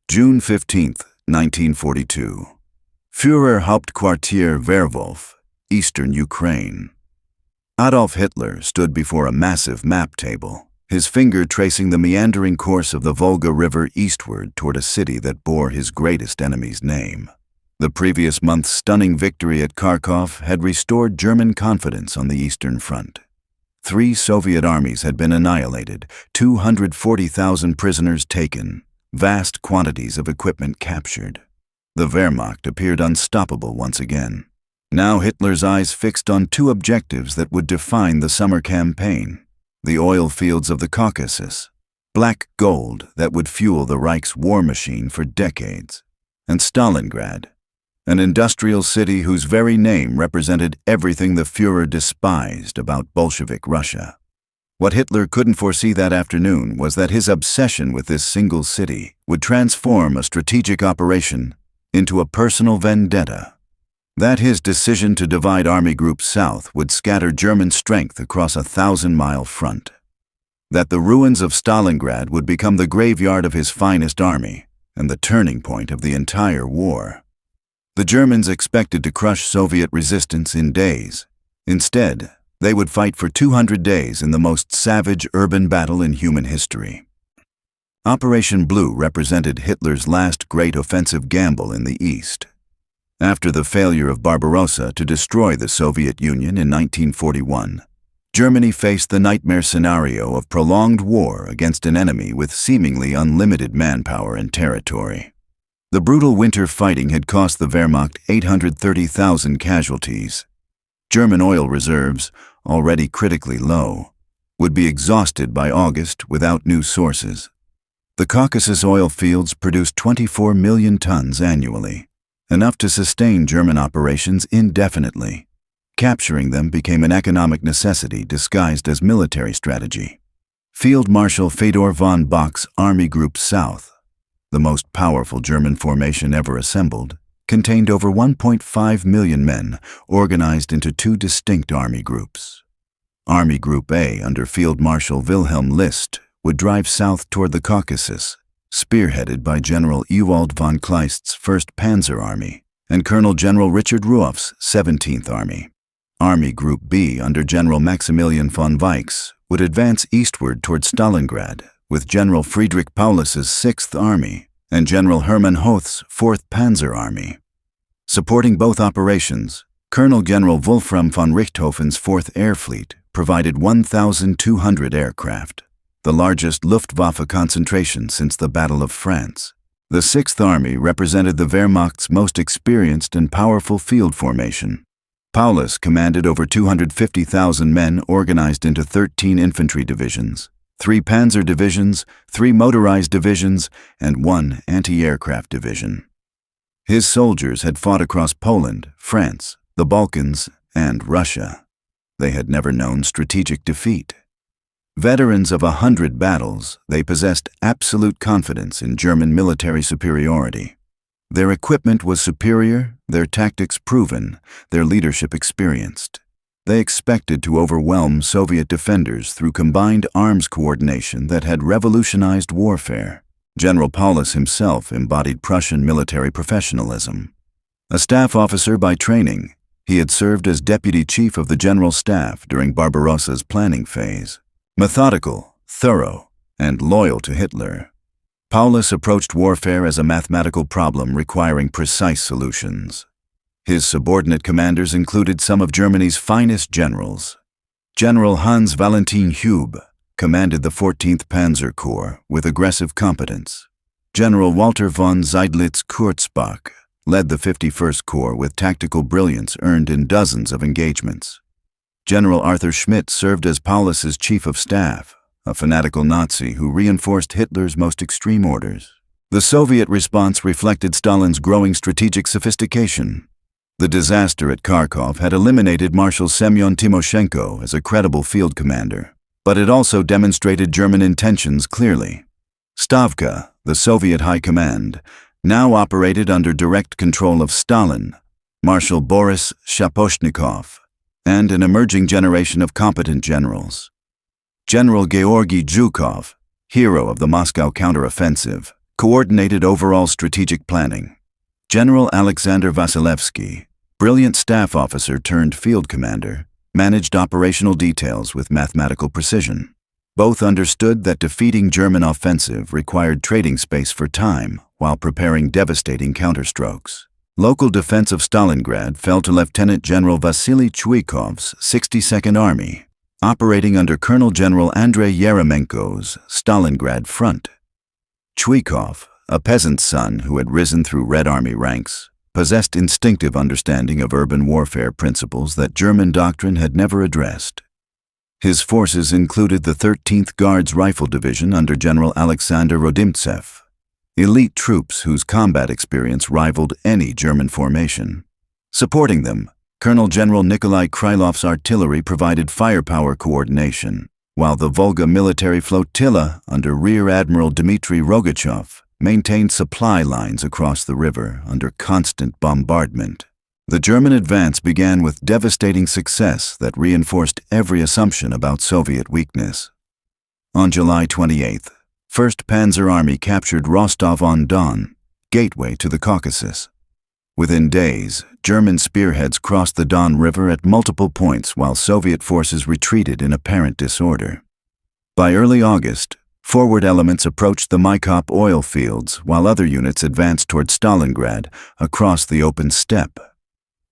June 15, 1942. Führer Hauptquartier Werwolf, Eastern Ukraine. Adolf Hitler stood before a massive map table, his finger tracing the meandering course of the Volga River eastward toward a city that bore his greatest enemy's name. The previous month's stunning victory at Kharkov had restored German confidence on the Eastern Front. 3 Soviet armies had been annihilated, 240,000 prisoners taken, vast quantities of equipment captured. The Wehrmacht appeared unstoppable once again. Now Hitler's eyes fixed on 2 objectives that would define the summer campaign: the oil fields of the Caucasus, black gold that would fuel the Reich's war machine for decades, and Stalingrad, an industrial city whose very name represented everything the Führer despised about Bolshevik Russia. What Hitler couldn't foresee that afternoon was that his obsession with this single city would transform a strategic operation into a personal vendetta. That his decision to divide Army Group South would scatter German strength across a 1,000-mile front. That the ruins of Stalingrad would become the graveyard of his finest army and the turning point of the entire war. The Germans expected to crush Soviet resistance in days. Instead, they would fight for 200 days in the most savage urban battle in human history. Operation Blue represented Hitler's last great offensive gamble in the East. After the failure of Barbarossa to destroy the Soviet Union in 1941, Germany faced the nightmare scenario of prolonged war against an enemy with seemingly unlimited manpower and territory. The brutal winter fighting had cost the Wehrmacht 830,000 casualties. German oil reserves, already critically low, would be exhausted by August without new sources. The Caucasus oil fields produced 24 million tons annually, enough to sustain German operations indefinitely. Capturing them became an economic necessity disguised as military strategy. Field Marshal Fedor von Bock's Army Group South, the most powerful German formation ever assembled, contained over 1.5 million men organized into 2 distinct army groups. Army Group A under Field Marshal Wilhelm List would drive south toward the Caucasus, spearheaded by General Ewald von Kleist's 1st Panzer Army and Colonel General Richard Ruoff's 17th Army. Army Group B under General Maximilian von Weichs would advance eastward toward Stalingrad with General Friedrich Paulus's 6th Army and General Hermann Hoth's 4th Panzer Army. Supporting both operations, Colonel General Wolfram von Richthofen's 4th Air Fleet provided 1,200 aircraft, the largest Luftwaffe concentration since the Battle of France. The 6th Army represented the Wehrmacht's most experienced and powerful field formation. Paulus commanded over 250,000 men organized into 13 infantry divisions, 3 panzer divisions, 3 motorized divisions, and 1 anti-aircraft division. His soldiers had fought across Poland, France, the Balkans, and Russia. They had never known strategic defeat. Veterans of 100 battles, they possessed absolute confidence in German military superiority. Their equipment was superior, their tactics proven, their leadership experienced. They expected to overwhelm Soviet defenders through combined arms coordination that had revolutionized warfare. General Paulus himself embodied Prussian military professionalism. A staff officer by training, he had served as deputy chief of the General Staff during Barbarossa's planning phase. Methodical, thorough, and loyal to Hitler, Paulus approached warfare as a mathematical problem requiring precise solutions. His subordinate commanders included some of Germany's finest generals. General Hans Valentin Hube commanded the 14th Panzer Corps with aggressive competence. General Walter von Seydlitz-Kurzbach led the 51st Corps with tactical brilliance earned in dozens of engagements. General Arthur Schmidt served as Paulus's chief of staff, a fanatical Nazi who reinforced Hitler's most extreme orders. The Soviet response reflected Stalin's growing strategic sophistication. The disaster at Kharkov had eliminated Marshal Semyon Timoshenko as a credible field commander, but it also demonstrated German intentions clearly. Stavka, the Soviet High Command, now operated under direct control of Stalin, Marshal Boris Shaposhnikov, and an emerging generation of competent generals. General Georgy Zhukov, hero of the Moscow counteroffensive, Coordinated overall strategic planning. General Alexander Vasilevsky, brilliant staff officer turned field commander, managed operational details with mathematical precision. Both understood that defeating German offensive required trading space for time while preparing devastating counterstrokes. Local defense of Stalingrad fell to Lieutenant General Vasily Chuikov's 62nd Army, operating under Colonel General Andrei Yeremenko's Stalingrad Front. Chuikov, a peasant's son who had risen through Red Army ranks, possessed instinctive understanding of urban warfare principles that German doctrine had never addressed. His forces included the 13th Guards Rifle Division under General Alexander Rodimtsev, elite troops whose combat experience rivaled any German formation. Supporting them, Colonel General Nikolai Krylov's artillery provided firepower coordination, while the Volga military flotilla under Rear Admiral Dmitry Rogachev maintained supply lines across the river under constant bombardment. The German advance began with devastating success that reinforced every assumption about Soviet weakness. On July 28th, 1st Panzer Army captured Rostov-on-Don, gateway to the Caucasus. Within days, German spearheads crossed the Don River at multiple points while Soviet forces retreated in apparent disorder. By early August, forward elements approached the Maikop oil fields while other units advanced toward Stalingrad across the open steppe.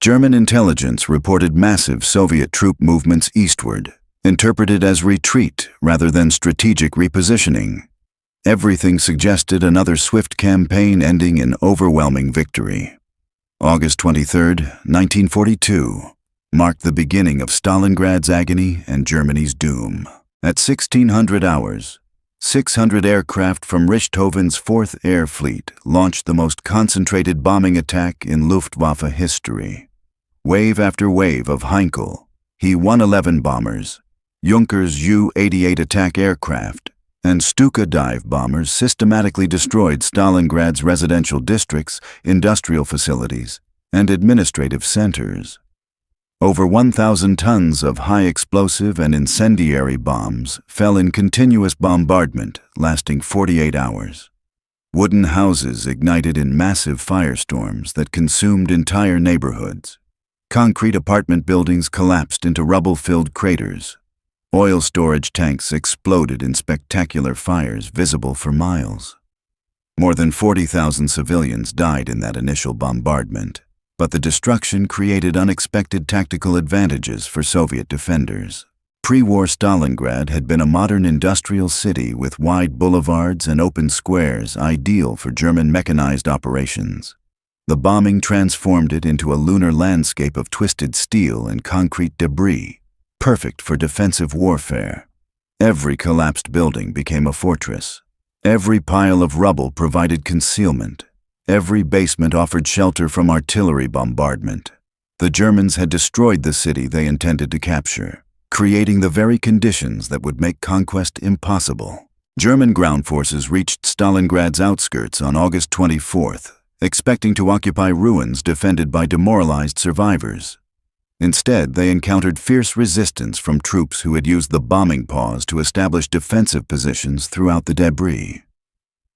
German intelligence reported massive Soviet troop movements eastward, interpreted as retreat rather than strategic repositioning. Everything suggested another swift campaign ending in overwhelming victory. August 23, 1942, marked the beginning of Stalingrad's agony and Germany's doom. At 1600 hours, 600 aircraft from Richthofen's 4th Air Fleet launched the most concentrated bombing attack in Luftwaffe history. Wave after wave of Heinkel, He-111 bombers, Junkers Ju-88 attack aircraft, and Stuka dive bombers systematically destroyed Stalingrad's residential districts, industrial facilities, and administrative centers. Over 1,000 tons of high-explosive and incendiary bombs fell in continuous bombardment lasting 48 hours. Wooden houses ignited in massive firestorms that consumed entire neighborhoods. Concrete apartment buildings collapsed into rubble-filled craters. Oil storage tanks exploded in spectacular fires visible for miles. More than 40,000 civilians died in that initial bombardment, but the destruction created unexpected tactical advantages for Soviet defenders. Pre-war Stalingrad had been a modern industrial city with wide boulevards and open squares ideal for German mechanized operations. The bombing transformed it into a lunar landscape of twisted steel and concrete debris, perfect for defensive warfare. Every collapsed building became a fortress. Every pile of rubble provided concealment. Every basement offered shelter from artillery bombardment. The Germans had destroyed the city they intended to capture, creating the very conditions that would make conquest impossible. German ground forces reached Stalingrad's outskirts on August 24th, expecting to occupy ruins defended by demoralized survivors. Instead, they encountered fierce resistance from troops who had used the bombing pause to establish defensive positions throughout the debris.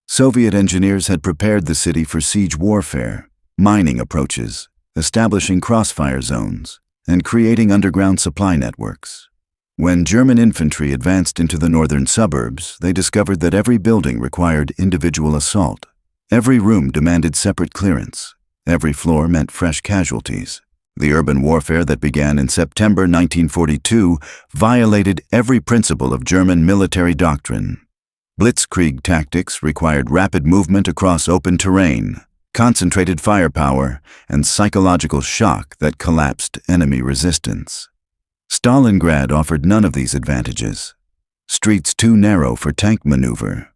Soviet engineers had prepared the city for siege warfare, mining approaches, establishing crossfire zones, and creating underground supply networks. When German infantry advanced into the northern suburbs, they discovered that every building required individual assault. Every room demanded separate clearance. Every floor meant fresh casualties. The urban warfare that began in September 1942 violated every principle of German military doctrine. Blitzkrieg tactics required rapid movement across open terrain, concentrated firepower, and psychological shock that collapsed enemy resistance. Stalingrad offered none of these advantages. Streets too narrow for tank maneuver,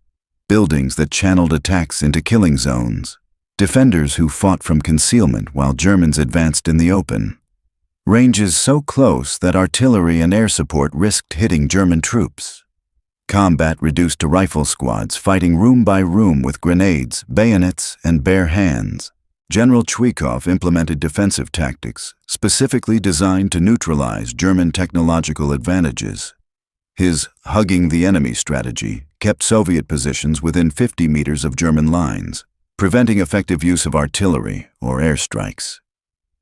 buildings that channeled attacks into killing zones, defenders who fought from concealment while Germans advanced in the open, ranges so close that artillery and air support risked hitting German troops. Combat reduced to rifle squads fighting room by room with grenades, bayonets, and bare hands. General Chuikov implemented defensive tactics specifically designed to neutralize German technological advantages. His hugging the enemy strategy kept Soviet positions within 50 meters of German lines, preventing effective use of artillery or airstrikes.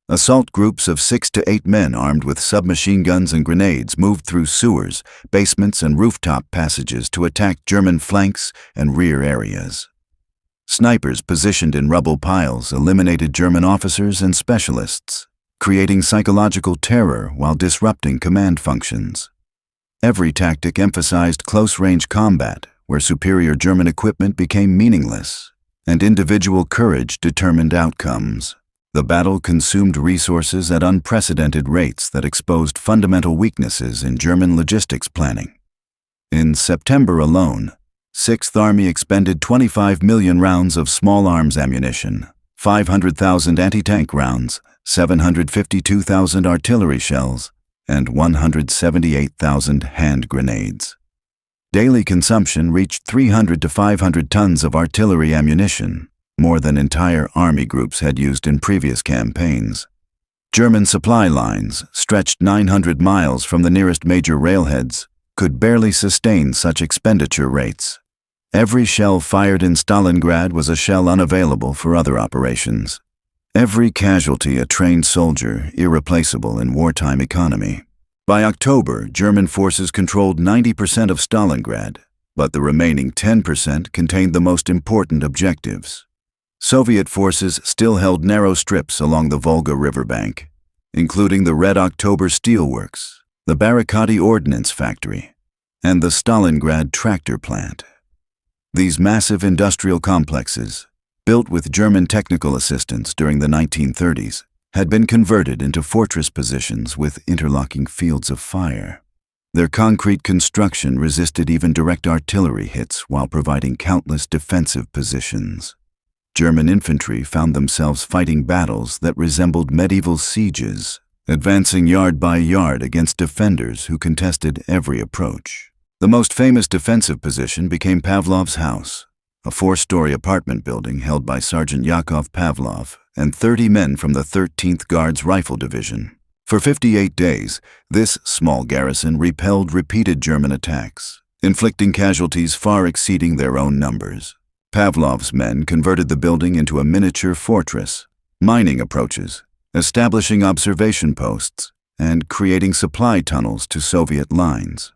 Assault groups of 6 to 8 men armed with submachine guns and grenades moved through sewers, basements, and rooftop passages to attack German flanks and rear areas. Snipers positioned in rubble piles eliminated German officers and specialists, creating psychological terror while disrupting command functions. Every tactic emphasized close-range combat, where superior German equipment became meaningless, and individual courage determined outcomes. The battle consumed resources at unprecedented rates that exposed fundamental weaknesses in German logistics planning. In September alone, 6th Army expended 25 million rounds of small arms ammunition, 500,000 anti-tank rounds, 752,000 artillery shells, and 178,000 hand grenades. Daily consumption reached 300 to 500 tons of artillery ammunition, more than entire army groups had used in previous campaigns. German supply lines, stretched 900 miles from the nearest major railheads, could barely sustain such expenditure rates. Every shell fired in Stalingrad was a shell unavailable for other operations. Every casualty a trained soldier, irreplaceable in wartime economy. By October, German forces controlled 90% of Stalingrad, but the remaining 10% contained the most important objectives. Soviet forces still held narrow strips along the Volga riverbank, including the Red October steelworks, the Barricadi ordnance factory, and the Stalingrad tractor plant. These massive industrial complexes, built with German technical assistance during the 1930s, had been converted into fortress positions with interlocking fields of fire. Their concrete construction resisted even direct artillery hits while providing countless defensive positions. German infantry found themselves fighting battles that resembled medieval sieges, advancing yard by yard against defenders who contested every approach. The most famous defensive position became Pavlov's house, a 4-story apartment building held by Sergeant Yakov Pavlov and 30 men from the 13th Guards Rifle Division. For 58 days, this small garrison repelled repeated German attacks, inflicting casualties far exceeding their own numbers. Pavlov's men converted the building into a miniature fortress, mining approaches, establishing observation posts, and creating supply tunnels to Soviet lines.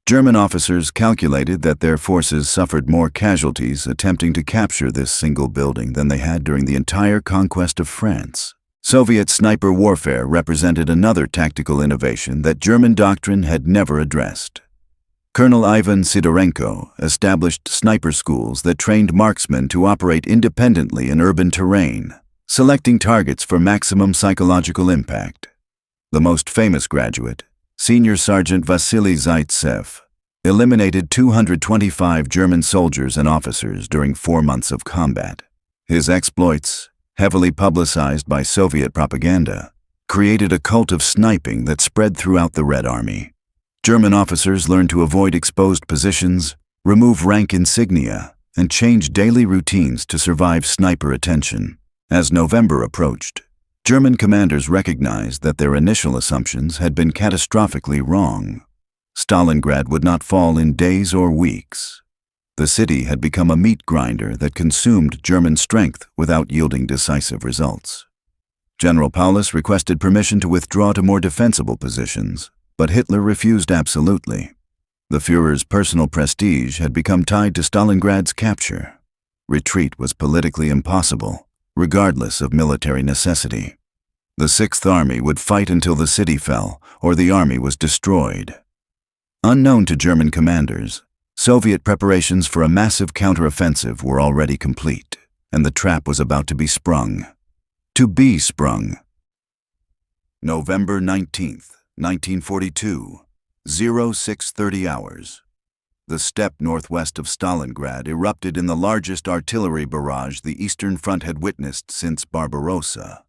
German officers calculated that their forces suffered more casualties attempting to capture this single building than they had during the entire conquest of France. Soviet sniper warfare represented another tactical innovation that German doctrine had never addressed. Colonel Ivan Sidorenko established sniper schools that trained marksmen to operate independently in urban terrain, selecting targets for maximum psychological impact. The most famous graduate, Senior Sergeant Vasily Zaitsev, eliminated 225 German soldiers and officers during 4 months of combat. His exploits, heavily publicized by Soviet propaganda, created a cult of sniping that spread throughout the Red Army. German officers learned to avoid exposed positions, remove rank insignia, and change daily routines to survive sniper attention. As November approached, German commanders recognized that their initial assumptions had been catastrophically wrong. Stalingrad would not fall in days or weeks. The city had become a meat grinder that consumed German strength without yielding decisive results. General Paulus requested permission to withdraw to more defensible positions, but Hitler refused absolutely. The Führer's personal prestige had become tied to Stalingrad's capture. Retreat was politically impossible, regardless of military necessity. The 6th Army would fight until the city fell or the army was destroyed. Unknown to German commanders, Soviet preparations for a massive counteroffensive were already complete, and the trap was about to be sprung. To be sprung. November 19th. 1942, 0630 hours. The steppe northwest of Stalingrad erupted in the largest artillery barrage the Eastern Front had witnessed since Barbarossa.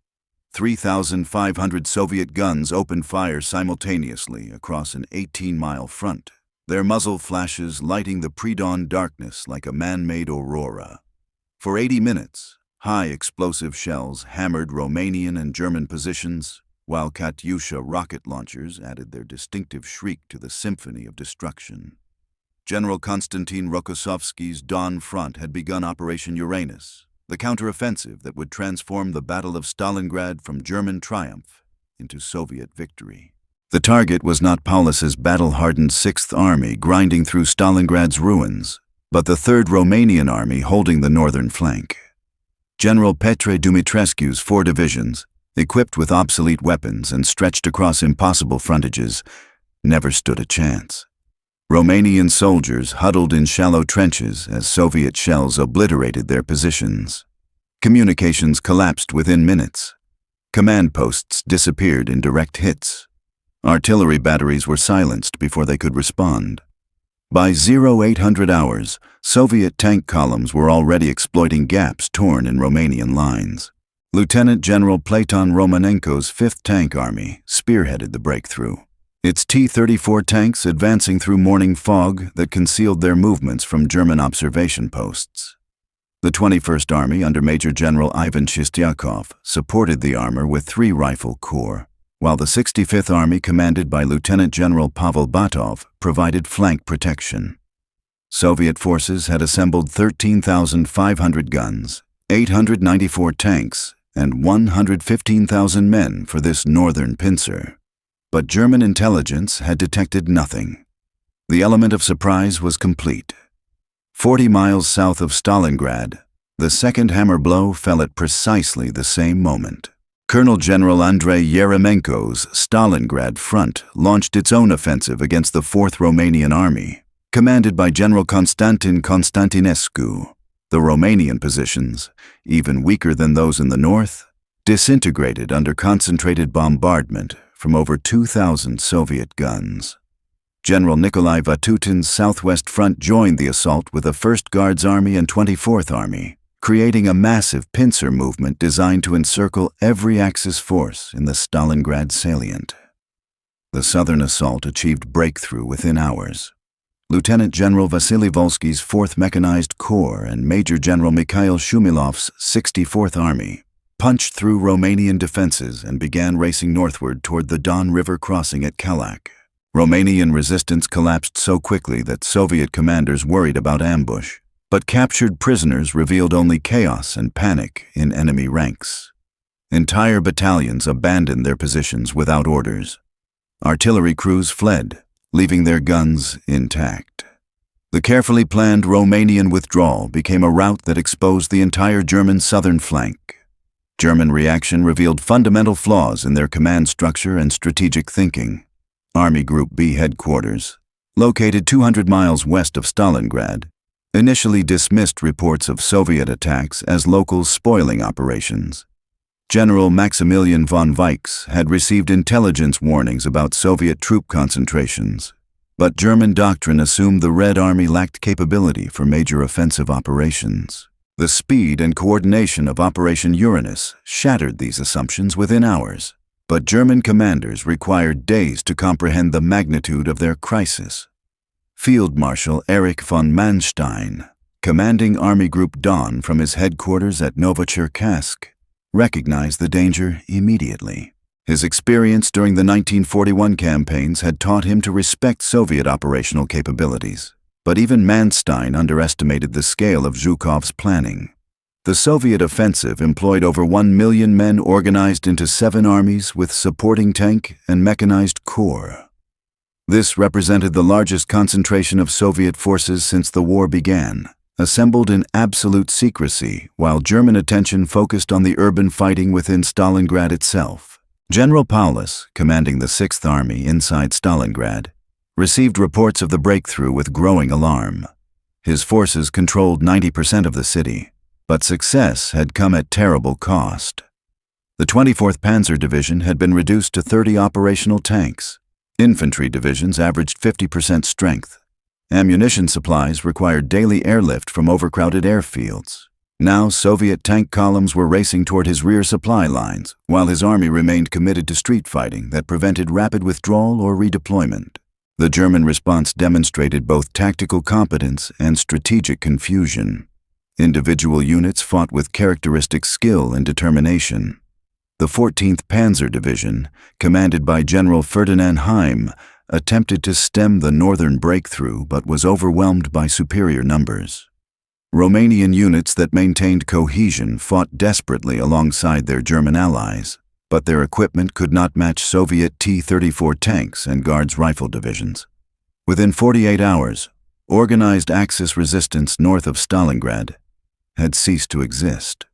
3,500 Soviet guns opened fire simultaneously across an 18-mile front, their muzzle flashes lighting the pre-dawn darkness like a man-made aurora. For 80 minutes, high explosive shells hammered Romanian and German positions, while Katyusha rocket launchers added their distinctive shriek to the symphony of destruction. General Konstantin Rokossovsky's Dawn Front had begun Operation Uranus, the counteroffensive that would transform the Battle of Stalingrad from German triumph into Soviet victory. The target was not Paulus's battle-hardened 6th Army grinding through Stalingrad's ruins, but the 3rd Romanian Army holding the northern flank. General Petre Dumitrescu's 4 divisions, equipped with obsolete weapons and stretched across impossible frontages, never stood a chance. Romanian soldiers huddled in shallow trenches as Soviet shells obliterated their positions. Communications collapsed within minutes. Command posts disappeared in direct hits. Artillery batteries were silenced before they could respond. By 0800 hours, Soviet tank columns were already exploiting gaps torn in Romanian lines. Lieutenant General Platon Romanenko's 5th Tank Army spearheaded the breakthrough, its T-34 tanks advancing through morning fog that concealed their movements from German observation posts. The 21st Army under Major General Ivan Chistyakov supported the armor with 3 rifle corps, while the 65th Army commanded by Lieutenant General Pavel Batov provided flank protection. Soviet forces had assembled 13,500 guns, 894 tanks, and 115,000 men for this northern pincer. But German intelligence had detected nothing. The element of surprise was complete. 40 miles south of Stalingrad, the 2nd hammer blow fell at precisely the same moment. Colonel General Andrei Yeremenko's Stalingrad front launched its own offensive against the 4th Romanian Army, commanded by General Constantin Constantinescu. The Romanian positions, even weaker than those in the north, disintegrated under concentrated bombardment from over 2,000 Soviet guns. General Nikolai Vatutin's Southwest Front joined the assault with the 1st Guards Army and 24th Army, creating a massive pincer movement designed to encircle every Axis force in the Stalingrad salient. The southern assault achieved breakthrough within hours. Lieutenant General Vasily Volsky's 4th Mechanized Corps and Major General Mikhail Shumilov's 64th Army punched through Romanian defenses and began racing northward toward the Don River crossing at Kalak. Romanian resistance collapsed so quickly that Soviet commanders worried about ambush, but captured prisoners revealed only chaos and panic in enemy ranks. Entire battalions abandoned their positions without orders. Artillery crews fled, leaving their guns intact. The carefully planned Romanian withdrawal became a rout that exposed the entire German southern flank. German reaction revealed fundamental flaws in their command structure and strategic thinking. Army Group B headquarters, located 200 miles west of Stalingrad, initially dismissed reports of Soviet attacks as local spoiling operations. General Maximilian von Weichs had received intelligence warnings about Soviet troop concentrations, but German doctrine assumed the Red Army lacked capability for major offensive operations. The speed and coordination of Operation Uranus shattered these assumptions within hours, but German commanders required days to comprehend the magnitude of their crisis. Field Marshal Erich von Manstein, commanding Army Group Dawn from his headquarters at Novocherkassk, recognized the danger immediately. His experience during the 1941 campaigns had taught him to respect Soviet operational capabilities, but even Manstein underestimated the scale of Zhukov's planning. The Soviet offensive employed over 1 million men organized into 7 armies with supporting tank and mechanized corps. This represented the largest concentration of Soviet forces since the war began, assembled in absolute secrecy while German attention focused on the urban fighting within Stalingrad itself. General Paulus, commanding the 6th Army inside Stalingrad, received reports of the breakthrough with growing alarm. His forces controlled 90% of the city, but success had come at terrible cost. The 24th Panzer Division had been reduced to 30 operational tanks. Infantry divisions averaged 50% strength. Ammunition supplies required daily airlift from overcrowded airfields. Now Soviet tank columns were racing toward his rear supply lines, while his army remained committed to street fighting that prevented rapid withdrawal or redeployment. The German response demonstrated both tactical competence and strategic confusion. Individual units fought with characteristic skill and determination. The 14th Panzer Division, commanded by General Ferdinand Heim, attempted to stem the northern breakthrough but was overwhelmed by superior numbers. Romanian units that maintained cohesion fought desperately alongside their German allies, but their equipment could not match Soviet T-34 tanks and Guards rifle divisions. Within 48 hours, organized Axis resistance north of Stalingrad had ceased to exist.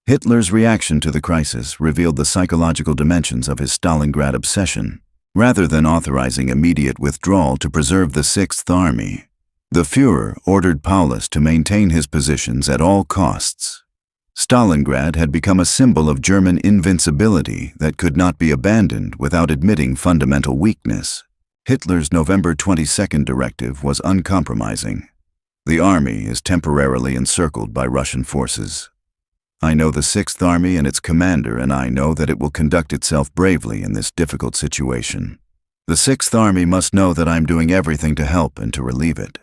Hitler's reaction to the crisis revealed the psychological dimensions of his Stalingrad obsession. Rather than authorizing immediate withdrawal to preserve the Sixth Army, the Führer ordered Paulus to maintain his positions at all costs. Stalingrad had become a symbol of German invincibility that could not be abandoned without admitting fundamental weakness. Hitler's November 22 directive was uncompromising. The army is temporarily encircled by Russian forces. I know the Sixth Army and its commander, and I know that it will conduct itself bravely in this difficult situation. The Sixth Army must know that I'm doing everything to help and to relieve it.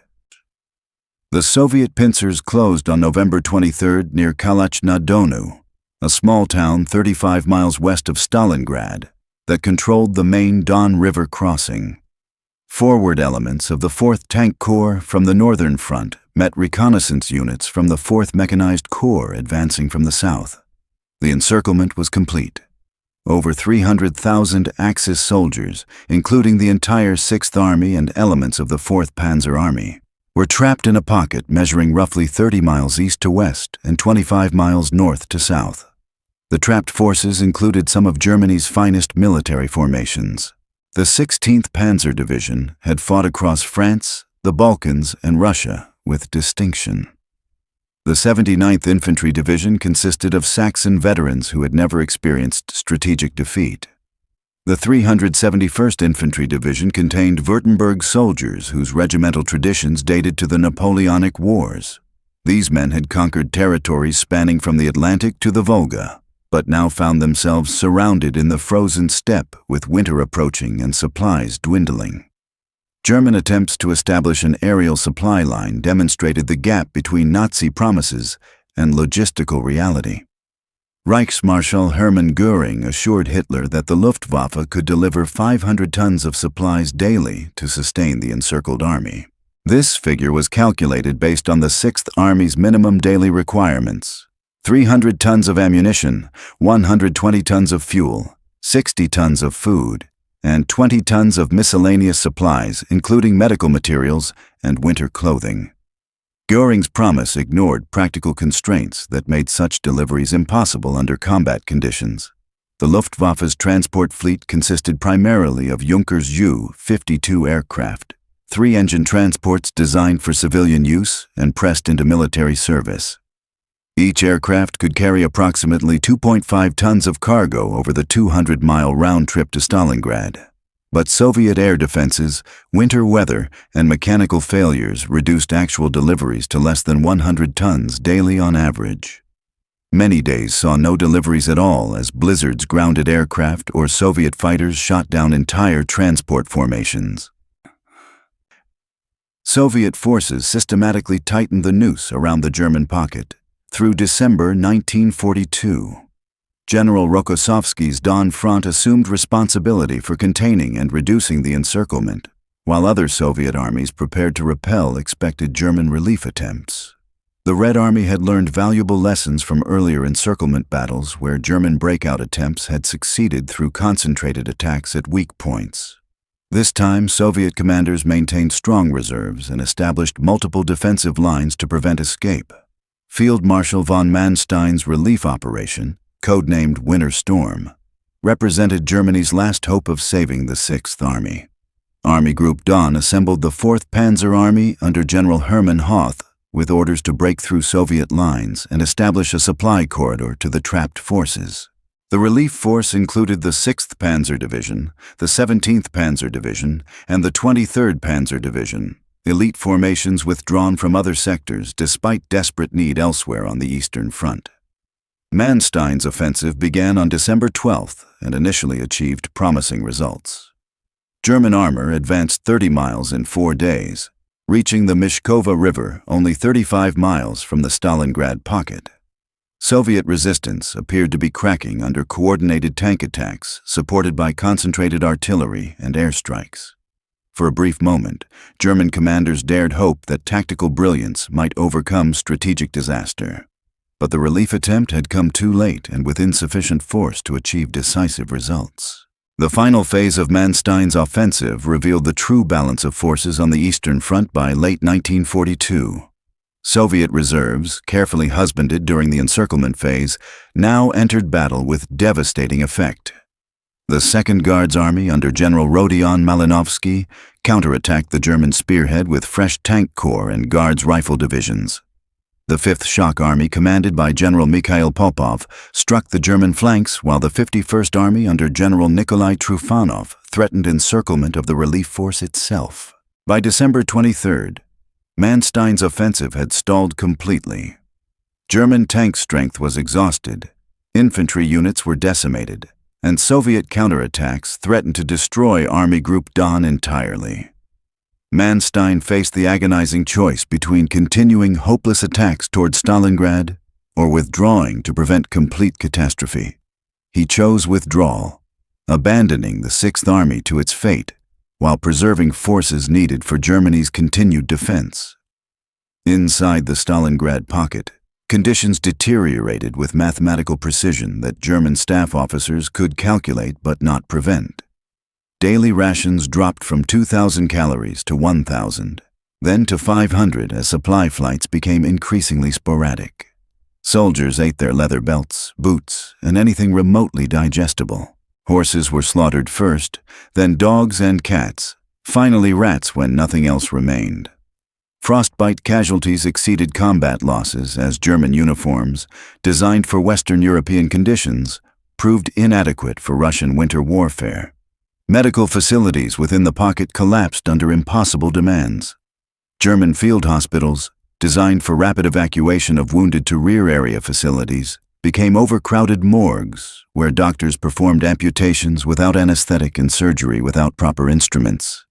The Soviet pincers closed on November 23 near Kalach-na-Donu, a small town 35 miles west of Stalingrad that controlled the main Don River crossing. Forward elements of the 4th Tank Corps from the northern front met reconnaissance units from the 4th Mechanized Corps advancing from the south. The encirclement was complete. Over 300,000 Axis soldiers, including the entire 6th Army and elements of the 4th Panzer Army, were trapped in a pocket measuring roughly 30 miles east to west and 25 miles north to south. The trapped forces included some of Germany's finest military formations. The 16th Panzer Division had fought across France, the Balkans, and Russia with distinction. The 79th Infantry Division consisted of Saxon veterans who had never experienced strategic defeat. The 371st Infantry Division contained Württemberg soldiers whose regimental traditions dated to the Napoleonic Wars. These men had conquered territories spanning from the Atlantic to the Volga, but now found themselves surrounded in the frozen steppe with winter approaching and supplies dwindling. German attempts to establish an aerial supply line demonstrated the gap between Nazi promises and logistical reality. Reichsmarschall Hermann Göring assured Hitler that the Luftwaffe could deliver 500 tons of supplies daily to sustain the encircled army. This figure was calculated based on the 6th Army's minimum daily requirements: 300 tons of ammunition, 120 tons of fuel, 60 tons of food, and 20 tons of miscellaneous supplies, including medical materials and winter clothing. Göring's promise ignored practical constraints that made such deliveries impossible under combat conditions. The Luftwaffe's transport fleet consisted primarily of Junkers Ju-52 aircraft, 3-engine transports designed for civilian use and pressed into military service. Each aircraft could carry approximately 2.5 tons of cargo over the 200-mile round trip to Stalingrad. But Soviet air defenses, winter weather, and mechanical failures reduced actual deliveries to less than 100 tons daily on average. Many days saw no deliveries at all as blizzards grounded aircraft or Soviet fighters shot down entire transport formations. Soviet forces systematically tightened the noose around the German pocket through December 1942. General Rokossovsky's Don Front assumed responsibility for containing and reducing the encirclement, while other Soviet armies prepared to repel expected German relief attempts. The Red Army had learned valuable lessons from earlier encirclement battles where German breakout attempts had succeeded through concentrated attacks at weak points. This time, Soviet commanders maintained strong reserves and established multiple defensive lines to prevent escape. Field Marshal von Manstein's relief operation, codenamed Winter Storm, represented Germany's last hope of saving the 6th Army. Army Group Don assembled the 4th Panzer Army under General Hermann Hoth with orders to break through Soviet lines and establish a supply corridor to the trapped forces. The relief force included the 6th Panzer Division, the 17th Panzer Division, and the 23rd Panzer Division, elite formations withdrawn from other sectors despite desperate need elsewhere on the Eastern Front. Manstein's offensive began on December 12th and initially achieved promising results. German armor advanced 30 miles in 4 days, reaching the Mishkova River only 35 miles from the Stalingrad pocket. Soviet resistance appeared to be cracking under coordinated tank attacks supported by concentrated artillery and airstrikes. For a brief moment, German commanders dared hope that tactical brilliance might overcome strategic disaster. But the relief attempt had come too late and with insufficient force to achieve decisive results. The final phase of Manstein's offensive revealed the true balance of forces on the Eastern Front by late 1942. Soviet reserves, carefully husbanded during the encirclement phase, now entered battle with devastating effect. The 2nd Guards Army under General Rodion Malinovsky counterattacked the German spearhead with fresh tank corps and Guards rifle divisions. The 5th Shock Army, commanded by General Mikhail Popov, struck the German flanks, while the 51st Army under General Nikolai Trufanov threatened encirclement of the relief force itself. By December 23rd, Manstein's offensive had stalled completely. German tank strength was exhausted, infantry units were decimated, and Soviet counterattacks threatened to destroy Army Group Don entirely. Manstein faced the agonizing choice between continuing hopeless attacks toward Stalingrad or withdrawing to prevent complete catastrophe. He chose withdrawal, abandoning the 6th Army to its fate while preserving forces needed for Germany's continued defense. Inside the Stalingrad pocket, conditions deteriorated with mathematical precision that German staff officers could calculate but not prevent. Daily rations dropped from 2,000 calories to 1,000, then to 500 as supply flights became increasingly sporadic. Soldiers ate their leather belts, boots, and anything remotely digestible. Horses were slaughtered first, then dogs and cats, finally rats when nothing else remained. Frostbite casualties exceeded combat losses as German uniforms, designed for Western European conditions, proved inadequate for Russian winter warfare. Medical facilities within the pocket collapsed under impossible demands. German field hospitals, designed for rapid evacuation of wounded to rear area facilities, became overcrowded morgues where doctors performed amputations without anesthetic and surgery without proper instruments.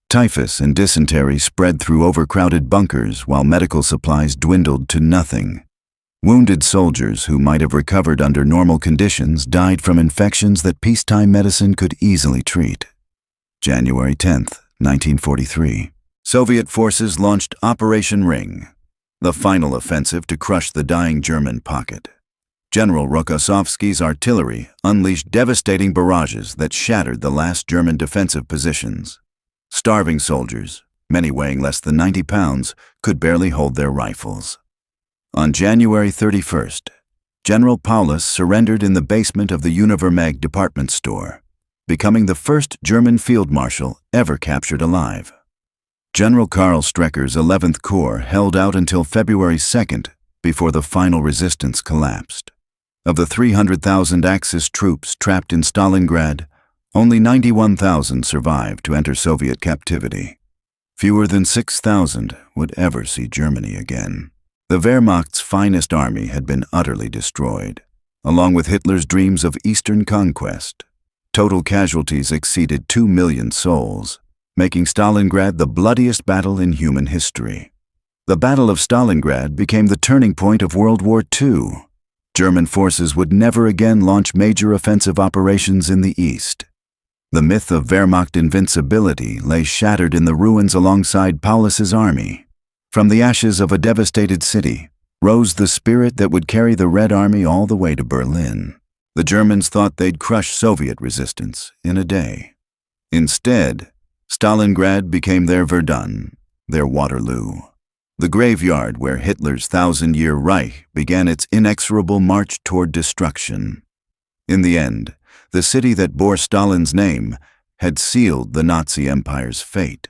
Typhus and dysentery spread through overcrowded bunkers while medical supplies dwindled to nothing. Wounded soldiers who might have recovered under normal conditions died from infections that peacetime medicine could easily treat. January 10, 1943. Soviet forces launched Operation Ring, the final offensive to crush the dying German pocket. General Rokossovsky's artillery unleashed devastating barrages that shattered the last German defensive positions. Starving soldiers, many weighing less than 90 pounds, could barely hold their rifles. On January 31st, General Paulus surrendered in the basement of the Univermag department store, becoming the first German field marshal ever captured alive. General Karl Strecker's 11th Corps held out until February 2nd before the final resistance collapsed. Of the 300,000 Axis troops trapped in Stalingrad, only 91,000 survived to enter Soviet captivity. Fewer than 6,000 would ever see Germany again. The Wehrmacht's finest army had been utterly destroyed, along with Hitler's dreams of Eastern conquest. Total casualties exceeded 2 million souls, making Stalingrad the bloodiest battle in human history. The Battle of Stalingrad became the turning point of World War II. German forces would never again launch major offensive operations in the East. The myth of Wehrmacht invincibility lay shattered in the ruins alongside Paulus's army. From the ashes of a devastated city rose the spirit that would carry the Red Army all the way to Berlin. The Germans thought they'd crush Soviet resistance in a day. Instead, Stalingrad became their Verdun, their Waterloo. The graveyard where Hitler's 1,000-year Reich began its inexorable march toward destruction. In the end, the city that bore Stalin's name had sealed the Nazi Empire's fate.